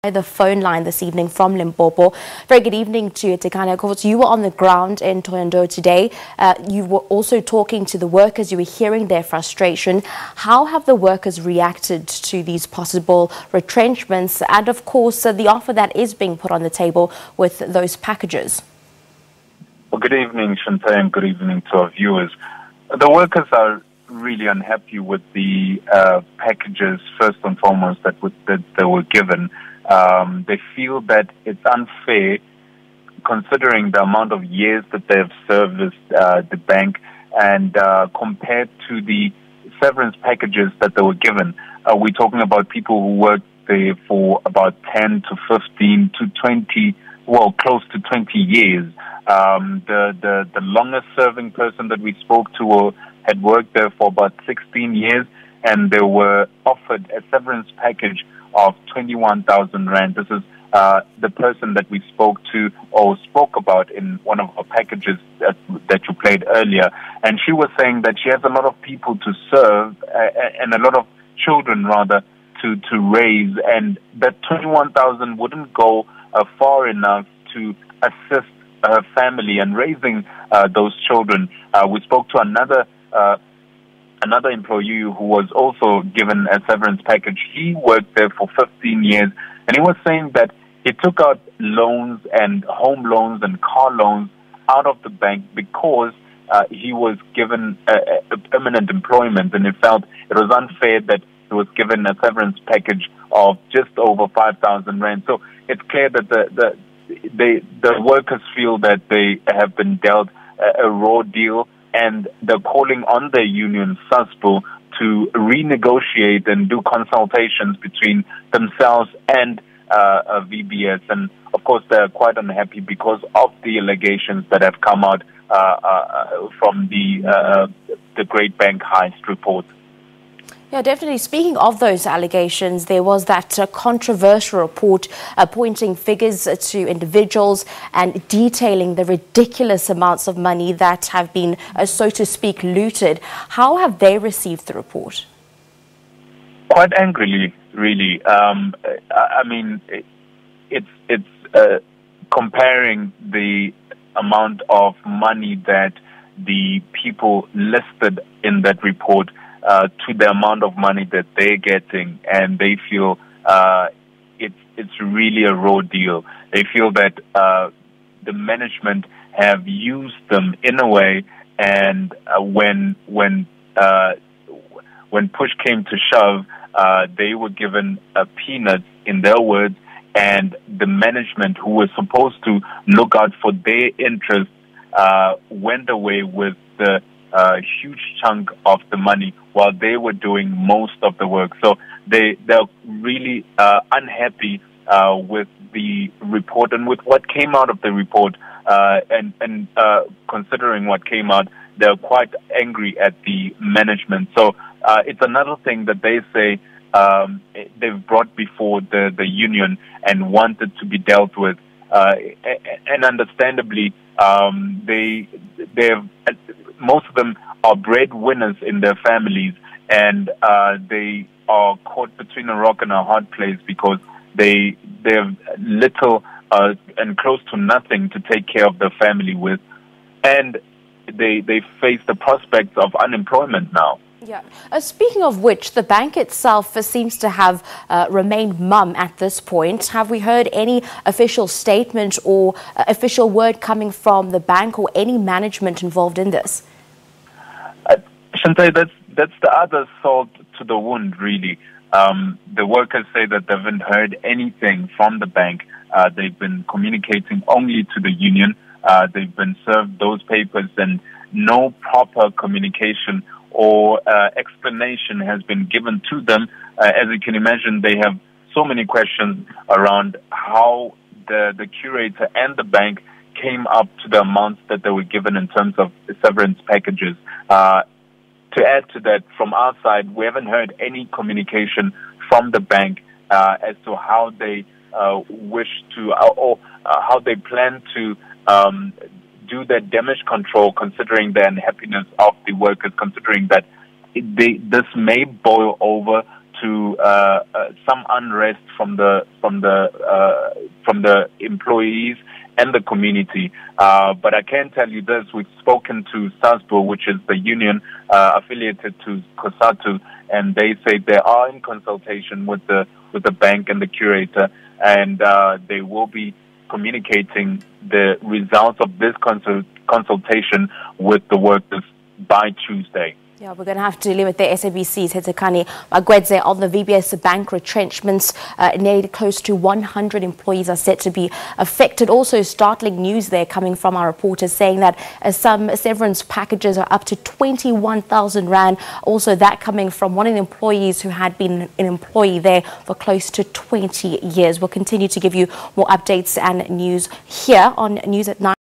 The phone line this evening from Limpopo. Very good evening to you, Hitekani. Of course, you were on the ground in Thohoyandou today. You were also talking to the workers. You were hearing their frustration. How have the workers reacted to these possible retrenchments and, of course, the offer that is being put on the table with those packages? Well, good evening, Shantae, and good evening to our viewers. The workers are really unhappy with the packages, first and foremost, that they were given. They feel that it's unfair considering the amount of years that they have serviced the bank and compared to the severance packages that they were given. We're talking about people who worked there for about 10 to 15 to 20, well, close to 20 years. The longest serving person that we spoke to had worked there for about 16 years, and they were offered a severance package of 21,000 rand. This is the person that we spoke to or spoke about in one of our packages that you played earlier. And she was saying that she has a lot of people to serve and a lot of children, rather, to raise, and that 21,000 wouldn't go far enough to assist her family and raising those children. We spoke to another employee who was also given a severance package. He worked there for 15 years, and he was saying that he took out loans and home loans and car loans out of the bank because he was given a permanent employment, and he felt it was unfair that he was given a severance package of just over 5,000 rand. So it's clear that the workers feel that they have been dealt a raw deal, and they're calling on the union, SABC, to renegotiate and do consultations between themselves and VBS. And, of course, they're quite unhappy because of the allegations that have come out from the Great Bank Heist report. Yeah, definitely. Speaking of those allegations, there was that controversial report pointing figures to individuals and detailing the ridiculous amounts of money that have been, so to speak, looted. How have they received the report? Quite angrily, really. I mean, it's comparing the amount of money that the people listed in that report to the amount of money that they're getting, and they feel it's really a raw deal. They feel that the management have used them in a way, and when push came to shove, they were given peanuts, in their words, and the management, who was supposed to look out for their interests, went away with the huge chunk of the money while they were doing most of the work. So they're really unhappy with the report and with what came out of the report, and considering what came out, they're quite angry at the management. So it's another thing that they say they've brought before the union and wanted to be dealt with, and understandably they've most of them are breadwinners in their families, and they are caught between a rock and a hard place because they have little and close to nothing to take care of their family with, and they face the prospects of unemployment now. Yeah. Speaking of which, the bank itself seems to have remained mum at this point. Have we heard any official statement or official word coming from the bank or any management involved in this? Shantae, that's the other salt to the wound, really. The workers say that they haven't heard anything from the bank. They've been communicating only to the union. They've been served those papers, and no proper communication or explanation has been given to them. As you can imagine, they have so many questions around how the curator and the bank came up to the amounts that they were given in terms of severance packages. To add to that, from our side, we haven't heard any communication from the bank as to how they wish to, or how they plan to do their damage control, considering the unhappiness of the workers, considering that this may boil over to some unrest from the employees and the community. But I can tell you this: we've spoken to SASBO, which is the union affiliated to COSATU, and they say they are in consultation with the bank and the curator, and they will be communicating the results of this consultation with the workers by Tuesday. Yeah, we're going to have to leave it there. SABC's Hitekani Magwedze on the VBS bank retrenchments. Nearly close to 100 employees are set to be affected. Also, startling news there coming from our reporters saying that some severance packages are up to 21,000 Rand. Also, that coming from one of the employees who had been an employee there for close to 20 years. We'll continue to give you more updates and news here on News at 9.